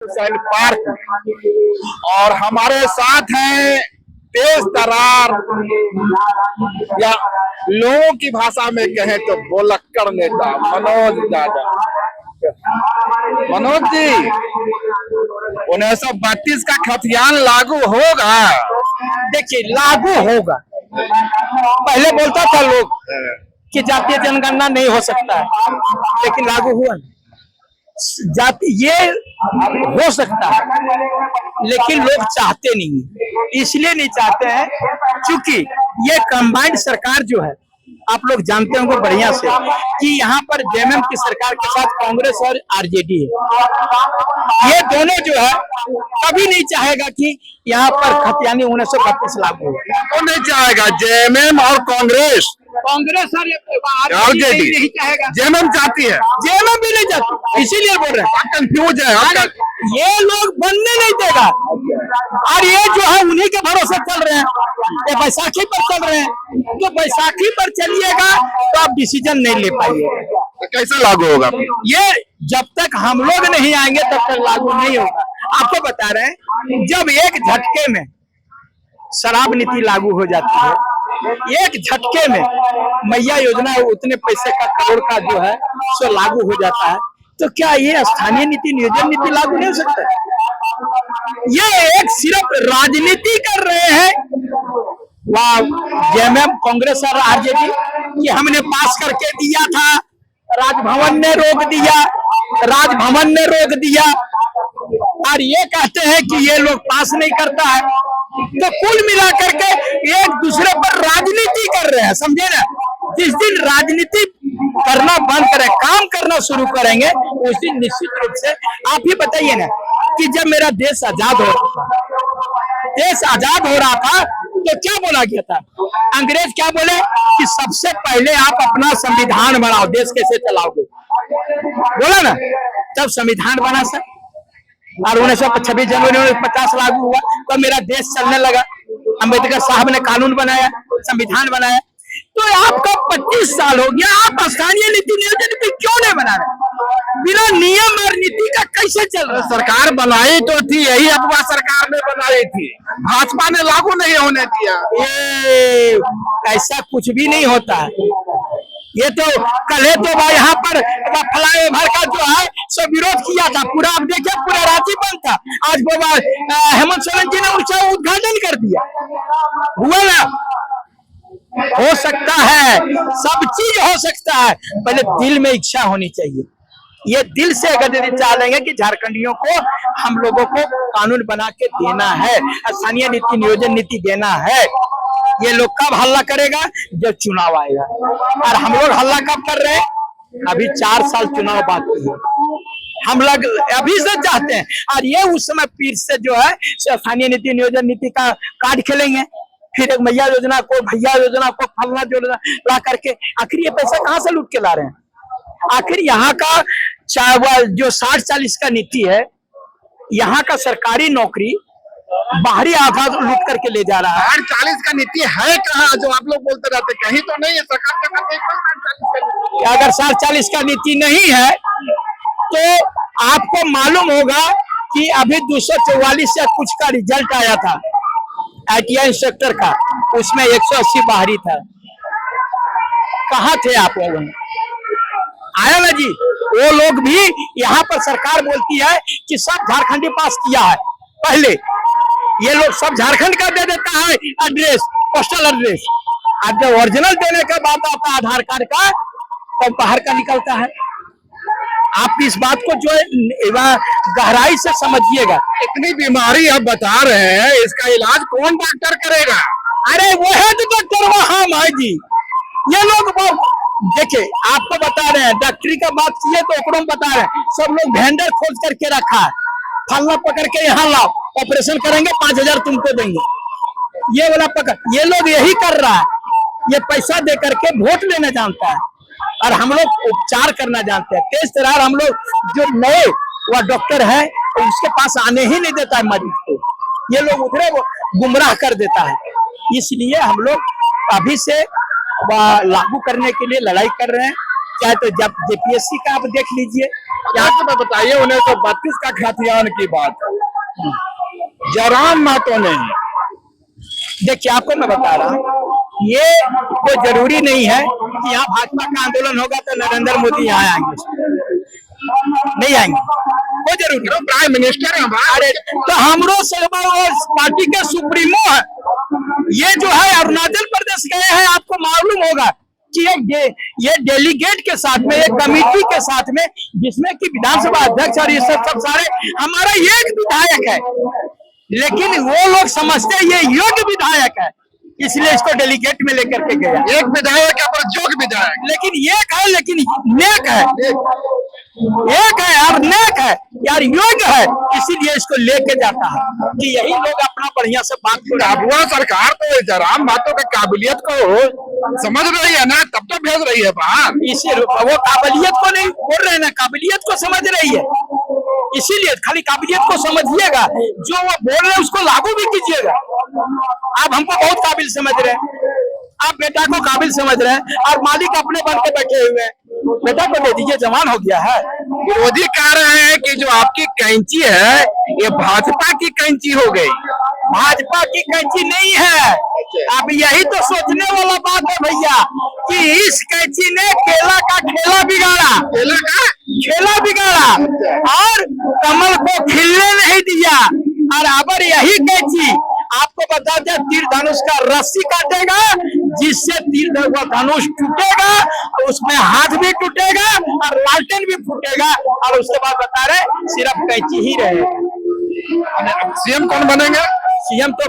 Side park और हमारे साथ हैं तेज तर्रार या लोगों की भाषा में कहें तो बोलक्कड़ नेता मनोज दादा। मनोज जी, 1932 का खतियान लागू होगा? देखिए, लागू होगा। पहले बोलता था लोग कि जातीय जनगणना नहीं हो सकता है, लेकिन लागू हुआ नहीं। जाति ये हो सकता है, लेकिन लोग चाहते नहीं है। इसलिए नहीं चाहते हैं क्योंकि ये कंबाइंड सरकार जो है, आप लोग जानते होंगे बढ़िया से कि यहाँ पर जेएमएम की सरकार के साथ कांग्रेस और आरजेडी है। ये दोनों जो है कभी नहीं चाहेगा कि यहाँ पर खतियानी 1932 लागू हो। तो नहीं चाहेगा जेएमएम और कांग्रेस और आरजेडी नहीं चाहेगा। जेएमएम चाहती है, जेएमएम भी नहीं चाहती, इसीलिए बोल रहे हैं। कंफ्यूज है। ये लोग बनने नहीं देगा और ये जो है उन्हीं के भरोसे चल रहे हैं, ये बैसाखी पर चल रहे हैं। तो बैसाखी पर चलिएगा तो आप डिसीजन नहीं ले पाइएगा। तो कैसे लागू होगा? ये जब तक हम लोग नहीं आएंगे तब तक लागू नहीं होगा। आपको बता रहे हैं, जब एक झटके में शराब नीति लागू हो जाती है, एक झटके में मैया योजना उतने पैसे का करोड़ का जो है सो लागू हो जाता है, तो क्या ये स्थानीय नीति नियोजन नीति लागू नहीं हो सकता? ये एक सिर्फ राजनीति कर रहे हैं वाह जेएमएम कांग्रेस और आरजेडी कि हमने पास करके दिया था, राजभवन ने रोक दिया, राजभवन ने रोक दिया, और ये कहते हैं कि ये लोग पास नहीं करता है। तो कुल मिलाकर के एक दूसरे पर राजनीति कर रहे हैं, समझे ना? जिस दिन राजनीति करना बंद करें, काम करना शुरू करेंगे, उस दिन निश्चित रूप से आप ही बताइए ना कि जब मेरा देश आजाद हो रहा था, देश आजाद हो रहा था तो क्या बोला गया था? अंग्रेज क्या बोले कि सबसे पहले आप अपना संविधान बनाओ, देश कैसे चलाओगे, बोला ना? तब संविधान बना सर, और 1926 जनवरी 1950 लागू हुआ तो मेरा देश चलने लगा। अम्बेडकर साहब ने कानून बनाया, संविधान बनाया। तो आपका 25 साल हो गया, आप स्थानीय नीति नियोजन नीति क्यों नहीं बना रहे? बिना नियम और नीति का कैसे चल रहा? सरकार बनाई तो थी, यही अफवाह सरकार ने बनाई थी, भाजपा ने लागू नहीं होने दिया। ये ऐसा कुछ भी नहीं होता है। ये तो कल तो यहाँ पर फ्लाईओवर का जो है सो विरोध किया था, पूरा आप देखिए पूरा रांची बंद था। आज हेमंत सोरेन जी ने उसका उद्घाटन कर दिया, हुआ ना? हो सकता है, सब चीज हो सकता है, पहले दिल में इच्छा होनी चाहिए। ये दिल से अगर यदि चाह लेंगे कि झारखंडियों को हम लोगों को कानून बना के देना है, स्थानीय नीति नियोजन नीति देना है, ये लोग कब हल्ला करेगा? जब चुनाव आएगा। और हम लोग हल्ला कब कर रहे हैं? अभी 4 साल चुनाव बाकी है, हम लोग अभी से चाहते हैं। और ये उस समय फिर से जो है स्थानीय नीति नियोजन नीति का कार्ड खेलेंगे, फिर एक मैया योजना को, भैया योजना को, फलना योजना ला करके आखिर ये पैसा कहाँ से लूट के ला रहे हैं? आखिर यहाँ का जो 60-40 का नीति है, यहाँ का सरकारी नौकरी बाहरी आधा लूट करके ले जा रहा है। 40 का नीति है कहाँ जो आप लोग बोलते रहते? कहीं तो नहीं है सरकार का नीति। अगर 40 का नीति नहीं है तो आपको मालूम होगा कि अभी 244 से कुछ का रिजल्ट आया था आईटीआई इंस्ट्रक्टर का, उसमें 180 बाहरी था। कहाँ थे आप लोगों? आया ना जी? वो लोग भी यहाँ पर सरकार बोलती है कि सब झारखंडी पास किया है। पहले ये लोग सब झारखंड का दे देता है एड्रेस, पोस्टल एड्रेस, अब जब ओरिजिनल देने का बात आता है आधार कार्ड का, तब बाहर का निकलता है। आप इस बात को जो गहराई से समझिएगा। इतनी बीमारी आप बता रहे हैं, इसका इलाज कौन डॉक्टर करेगा? अरे वो है तो डॉक्टर वहां है जी। ये लोग देखिए, आपको बता रहे हैं, डॉक्टरी का बात किए तो ओकरों बता रहे हैं, सब लोग वेंडर खोज करके रखा है, फलना पकड़ के यहाँ लाओ, ऑपरेशन करेंगे, 5000 तुमको देंगे, ये वाला पकड़। ये लोग यही कर रहा है, ये पैसा दे करके वोट लेना जानता है और हम लोग उपचार करना जानते हैं। तेज तर्रार हम लोग जो नए वह डॉक्टर है उसके पास आने ही नहीं देता है मरीज को, ये लोग उधरे वो गुमराह कर देता है। इसलिए हम लोग अभी से लागू करने के लिए लड़ाई कर रहे हैं। चाहे तो जब जेपीएससी का आप देख लीजिए, यहाँ से बताइए 1932 का खतियान की बात है, जयराम महतो ने। देखिए आपको मैं बता रहा हूँ, ये कोई जरूरी नहीं है कि यहाँ भाजपा का आंदोलन होगा तो नरेंद्र मोदी यहाँ आएंगे, नहीं आएंगे, कोई जरूरी नहीं। प्राइम मिनिस्टर है अरे तो हमरो शर्मा और पार्टी के सुप्रीमो है, ये जो है अरुणाचल प्रदेश गए हैं, आपको मालूम होगा कि ये डेलीगेट के साथ में, एक कमेटी के साथ में, जिसमें कि विधानसभा अध्यक्ष और ये सब सारे, हमारा एक विधायक है, लेकिन वो लोग समझते हैं ये योग्य विधायक है, इसलिए इसको डेलीगेट में लेकर के गया। एक विधायक है पर योग्य विधायक, लेकिन एक है, लेकिन नेक है, एक है यार, नेक है यार, योग्य है, इसीलिए इसको लेके जाता है कि यही लोग अपना बढ़िया से बात को। हुआ सरकार तो जयराम महतो की काबिलियत को समझ रही है ना, तब तो भेज रही है बाहर। इसी वो काबिलियत को नहीं बोल रहे हैं ना, काबिलियत को समझ रही है, इसीलिए खाली काबिलियत को समझिएगा, जो वो बोल रहे हैं उसको लागू भी कीजिएगा। आप हमको बहुत काबिल समझ रहे हैं, आप बेटा को काबिल समझ रहे हैं, और मालिक अपने बन के बैठे हुए हैं, बेटा को दे दीजिए, जवान हो गया है। विरोधी कह रहे हैं कि जो आपकी कैंची है ये भाजपा की कैंची हो गई। भाजपा की कैंची नहीं है, अब यही तो सोचने वाला बात है भैया, कि इस कैंची ने केला का खेला बिगाड़ा, केला का खेला बिगाड़ा और कमल को खिलने नहीं दिया। और अगर यही कैंची आपको बता दें, तीर धनुष का रस्सी काटेगा, जिससे तीर धनुष टूटेगा, उसमें हाथ भी टूटेगा और लालटेन भी फूटेगा, और उसके बाद बता रहे सिर्फ कैंची ही रहेगा। सीएम कौन बनेंगे? सीएम तो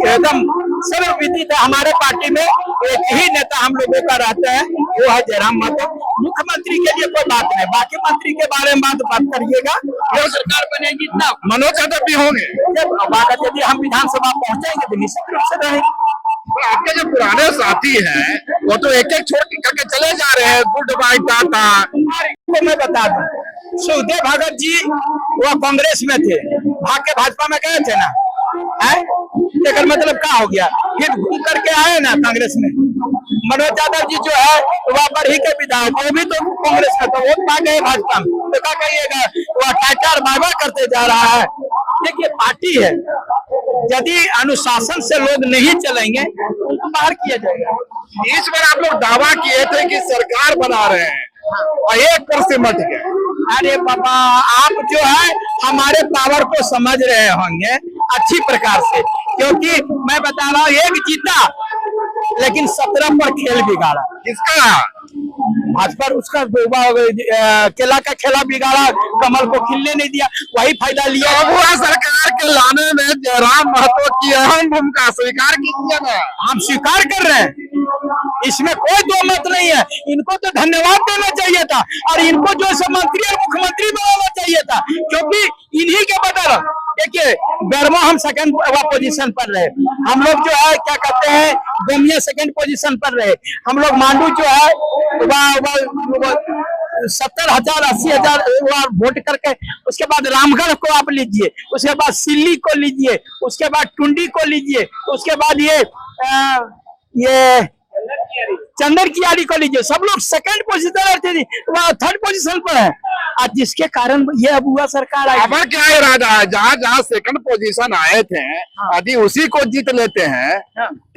एकदम सर्वविदित है, हमारे पार्टी में एक ही नेता हम लोगों का रहता है, वो है जयराम महतो। मुख्यमंत्री के लिए कोई बात नहीं, बाकी मंत्री के बारे में बात करिएगा, जो सरकार बनेगी ना मनोज यादव भी होंगे। यदि हम विधानसभा पहुंचेंगे तो निश्चित रूप से रहेंगे। तो आपके जो पुराने साथी हैं वो तो एक एक छोड़ करके चले जा रहे हैं, गुड बाय टाटा। तो मैं बता दूं, सुखदेव भगत जी वो कांग्रेस में थे, भाग के भाजपा में गए थे ना, है लेकिन मतलब क्या हो गया, फिर घूम करके आए ना कांग्रेस में। मनोज यादव जी जो है वह बरही के विधायक, वो भी तो कांग्रेस का, तो वो भाग गए भाजपा में, तो क्या कहिएगा, वह टाटा बाबा करते जा रहा है। देखिए पार्टी है, यदि अनुशासन से लोग नहीं चलेंगे तो उनको बाहर किया जाएगा। इस बार आप लोग दावा किए थे कि सरकार बना रहे हैं और एक पर सिमट गए। अरे बाबा, आप जो है हमारे पावर को समझ रहे होंगे अच्छी प्रकार से, क्योंकि मैं बता रहा हूँ, एक जीता लेकिन 17 पर खेल बिगाड़ा। किसका? भाजपा, उसका केला का खेला बिगाड़ा, कमल को खिलने नहीं दिया, वही फायदा लिया। हुआ सरकार के लाने में जयराम महतो की अहम भूमिका, स्वीकार कीजिएगा। हम स्वीकार कर रहे हैं, इसमें कोई दो मत नहीं है। इनको तो धन्यवाद देना चाहिए था, और इनको जो है मंत्री और मुख्यमंत्री बनाना चाहिए था, क्योंकि इन्हीं के बदल देखिए बेरमो हम सेकंड पोजीशन पर रहे, हम लोग जो है क्या कहते हैं गोमिया सेकंड पोजीशन पर रहे, हम लोग मांडू जो है 70,000 80,000 वोट करके, उसके बाद रामगढ़ को आप लीजिए, उसके बाद सिल्ली को लीजिए, उसके बाद टुंडी को लीजिए, उसके बाद ये चंदन कियारी को लीजिए, सब लोग सेकंड पोजीशन थे, थर्ड पोजीशन पर है, और जिसके कारण ये अब हुआ सरकार आई। अब क्या इरादा है, जहाँ जहाँ सेकंड पोजीशन आए थे यदि उसी को जीत लेते हैं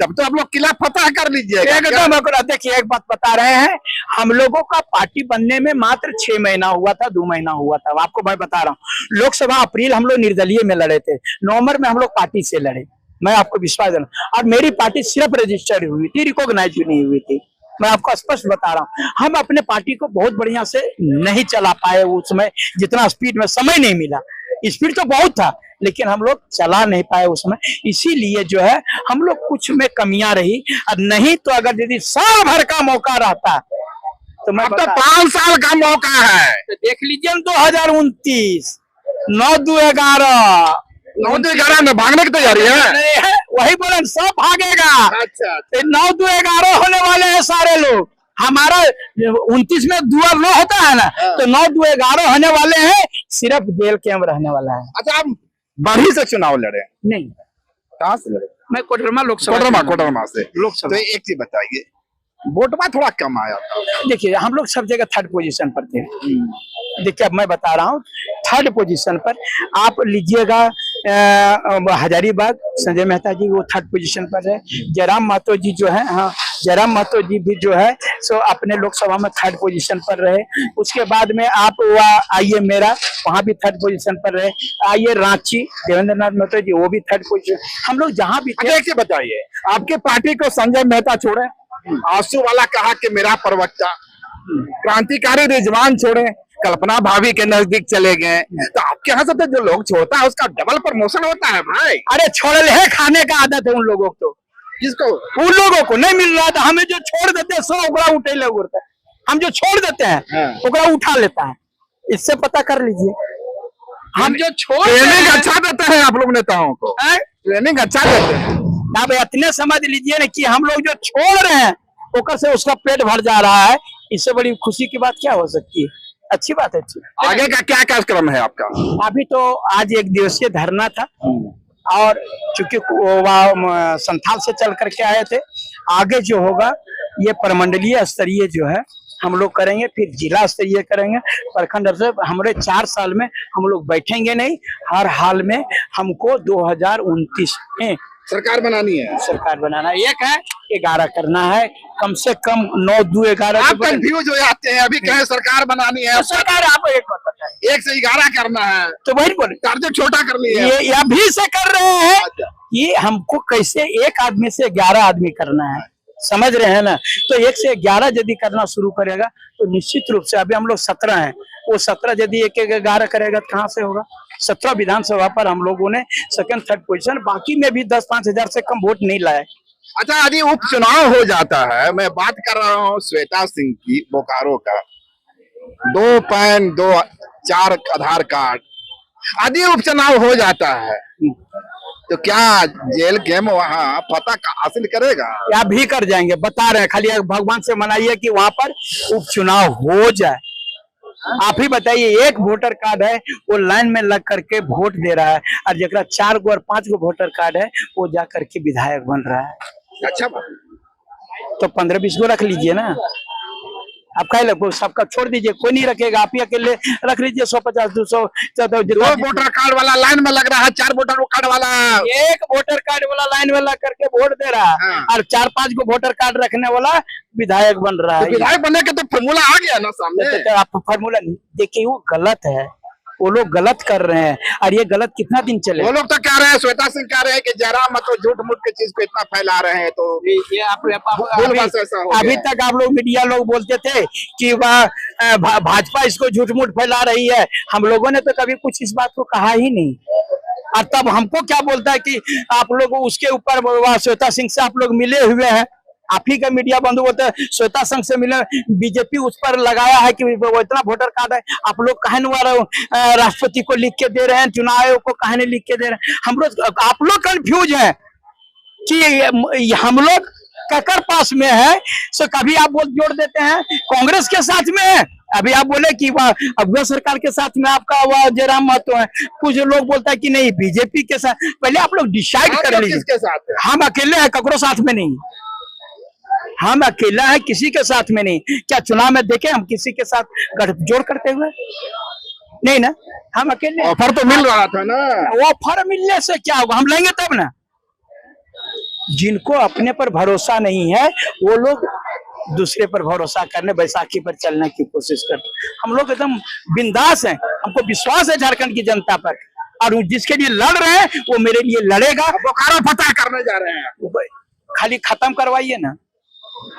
तब तो आप लोग किला फतह कर लीजिएगा। एकदम। देखिए एक बात बता रहे हैं, हम लोगों का पार्टी बनने में मात्र 6 महीना हुआ था, 2 महीना हुआ था, आपको मैं बता रहा हूँ। लोकसभा अप्रैल हम लोग निर्दलीय में लड़े थे, नवंबर में हम लोग पार्टी से लड़े, मैं आपको विश्वास देना, और मेरी पार्टी सिर्फ रजिस्टर्ड हुई थी, रिकॉग्नाइज भी नहीं हुई थी। मैं आपको स्पष्ट बता रहा हूँ, हम अपने पार्टी को बहुत बढ़िया से नहीं चला पाए उसमें, जितना स्पीड में समय नहीं मिला, स्पीड तो बहुत था लेकिन हम लोग चला नहीं पाए उसमें, इसीलिए जो है हम लोग कुछ में कमियां रही, और नहीं तो अगर यदि साल भर का मौका रहता तो मैं तो 5 साल का मौका है, तो देख लीजिए 2029 9/2/11 9/2/11 में भागने की तैयारी है। वही बोले सब भागेगा। अच्छा, 9/2/11 होने वाले हैं सारे लोग, हमारा 29 में दुआ लो होता है ना, तो 9/2/11 होने वाले हैं, सिर्फ जेल कैंप रहने वाला है। अच्छा, आप बरही से चुनाव लड़े? नहीं, कहाँ से लड़े? मैं कोडरमा लोकसभा, कोडरमा से लोकसभा। तो एक चीज बताइए, वोटवा थोड़ा कम आया था। देखिए हम लोग सब जगह थर्ड पोजीशन पर थे। देखिए अब मैं बता रहा हूँ, थर्ड पोजीशन पर आप लीजिएगा हजारीबाग संजय मेहता जी वो थर्ड पोजीशन पर है। जयराम महतो जी जो है, हाँ जयराम महतो जी भी जो है सो अपने लोकसभा में थर्ड पोजीशन पर रहे। उसके बाद में आप आइए मेरा, वहाँ भी थर्ड पोजीशन पर रहे। आइए रांची देवेंद्र नाथ महतो जी, वो भी थर्ड पोजीशन। हम लोग जहाँ भी थे। देखिए बताइए, आपके पार्टी को संजय मेहता छोड़े, आंसू वाला कहा कि मेरा प्रवक्ता, क्रांतिकारी रिजवान छोड़े, कल्पना भाभी के नजदीक चले गए, तो आपके यहाँ से तो जो लोग छोड़ता है उसका डबल प्रमोशन होता है भाई। अरे छोड़ल है, खाने का आदत है उन लोगों को। किसको? उन लोगों को नहीं मिल रहा था, हमें जो छोड़ देते हैं सो ओकरा उठे लगता है। हम जो छोड़ देते हैं ओकरा उठा लेता है, इससे पता कर लीजिए। हम जो छोड़ ट्रेनिंग अच्छा देते हैं आप लोग नेताओं को, ट्रेनिंग अच्छा देते हैं। अब इतने समझ लीजिए ना कि हम लोग जो छोड़ रहे हैं ओकर से उसका पेट भर जा रहा है। इससे बड़ी खुशी की बात क्या हो सकती है? अच्छी बात है। अच्छी आगे का क्या कार्यक्रम है आपका? अभी तो आज 1 दिवसीय धरना था और चूंकि संथाल से चल करके आए थे, आगे जो होगा ये प्रमंडलीय स्तरीय जो है हम लोग करेंगे, फिर जिला स्तरीय करेंगे, प्रखंड स्तर। हमारे 4 साल में हम लोग बैठेंगे नहीं, हर हाल में हमको 2029 में सरकार बनानी है। सरकार बनाना एक है, 11 करना है, कम से कम 9, 2, 11। आप कंफ्यूज हो जाते हैं, अभी कहे सरकार बनानी है, तो सरकार आप एक बात बताइए, 1 से 11 करना है, तो वही बोले टारगेट छोटा कर लिए ये अभी से कर रहे हैं। ये हमको कैसे एक आदमी से 11 आदमी करना है, समझ रहे हैं ना? तो 1 से 11 यदि करना शुरू करेगा तो निश्चित रूप से, अभी हम लोग 17 हैं, वो 17 यदि 1-11 करेगा तो कहाँ से होगा? 17 विधानसभा पर हम लोगों ने सेकंड थर्ड पोजीशन, बाकी में भी 10-5 हजार से कम वोट नहीं लाए। अच्छा, यदि उपचुनाव हो जाता है, मैं बात कर रहा हूँ श्वेता सिंह की, बोकारो का, 2 पैन 2 4 आधार कार्ड, यदि उपचुनाव हो जाता है तो क्या जेल गेम वहाँ फतह हासिल करेगा? या भी कर जाएंगे, बता रहे हैं। खाली भगवान से मनाइए कि वहां पर उपचुनाव हो जाए। आप ही बताइए, एक वोटर कार्ड है वो लाइन में लग करके वोट दे रहा है, और जरा 4 गो और 5 गो वोटर कार्ड है वो जा करके विधायक बन रहा है। अच्छा, तो 15-20 गो रख लीजिए ना। आप कह लगभग सबका छोड़ दीजिए, कोई नहीं रखेगा, आप ही अकेले रख लीजिए। 150-200 2 वोटर कार्ड वाला लाइन में लग रहा है, 4 वोटर कार्ड वाला, एक वोटर कार्ड वाला लाइन में लग करके वोट दे रहा है, और 4-5 गो वोटर कार्ड रखने वाला विधायक बन रहा है। तो विधायक बनने के तो फॉर्मूला आ गया ना सामने। तो आप फॉर्मूला देखिए, वो गलत है, वो लोग गलत कर रहे हैं, और ये गलत कितना दिन चले? वो लोग तो कह रहे हैं, श्वेता सिंह कह रहे हैं कि जयराम मत झूठ मूठ की चीज को इतना फैला रहे हैं, तो ये अभी तक आप लोग मीडिया लोग बोलते थे कि वह भाजपा इसको झूठ मूठ फैला रही है। हम लोगों ने तो कभी कुछ इस बात को कहा ही नहीं, और तब हमको क्या बोलता है कि आप लोग उसके ऊपर श्वेता सिंह से आप लोग मिले हुए हैं। आप ही का मीडिया बंधु बोलते हैं श्वेता संघ से मिले, बीजेपी उस पर लगाया है कि वो इतना वोटर कार्ड है, आप लोग कहे नहीं राष्ट्रपति को लिख के दे रहे हैं, चुनाव आयोग को कहे नहीं लिख के दे रहे हैं। हम लोग, आप लोग कंफ्यूज हैं कि हम लोग ककर पास में है। सो कभी आप वोट जोड़ देते हैं कांग्रेस के साथ में है, अभी आप बोले कि अगुआ सरकार के साथ में आपका वह जयराम महतो है, कुछ लोग बोलता है कि नहीं बीजेपी के साथ। पहले आप लोग डिसाइड कर लीजिए। किसके साथ है? हम अकेले हैं, ककरो साथ में नहीं, हम अकेला है, किसी के साथ में नहीं। क्या चुनाव में देखे हम किसी के साथ गठजोड़ करते हुए? नहीं ना, हम अकेले। ऑफर तो मिल रहा था ना। ऑफर मिलने से क्या होगा? हम लेंगे तब ना। जिनको अपने पर भरोसा नहीं है वो लोग दूसरे पर भरोसा करने, बैसाखी पर चलने की कोशिश करते। हम लोग एकदम बिंदास हैं, हमको विश्वास है झारखंड की जनता पर, और जिसके लिए लड़ रहे हैं वो मेरे लिए लड़ेगा। बोकारो फतह करने जा रहे हैं, खाली खत्म करवाइए ना।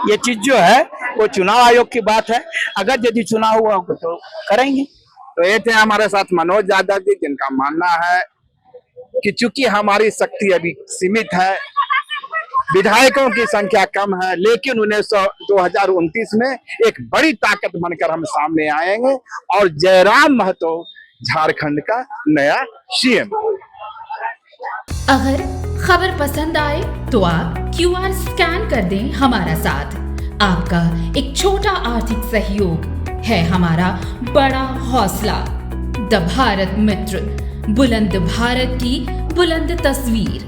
ये चीज जो है वो चुनाव आयोग की बात है, अगर यदि चुनाव हुआ तो करेंगे। तो ये थे हमारे साथ मनोज यादव जी, जिनका मानना है कि चूंकि हमारी शक्ति अभी सीमित है, विधायकों की संख्या कम है, लेकिन 2029 में एक बड़ी ताकत बनकर हम सामने आएंगे और जयराम महतो झारखंड का नया सीएम। अगर खबर पसंद आए तो आप QR स्कैन कर दें हमारा साथ। आपका एक छोटा आर्थिक सहयोग है हमारा बड़ा हौसला। द भारत मित्र, बुलंद भारत की बुलंद तस्वीर।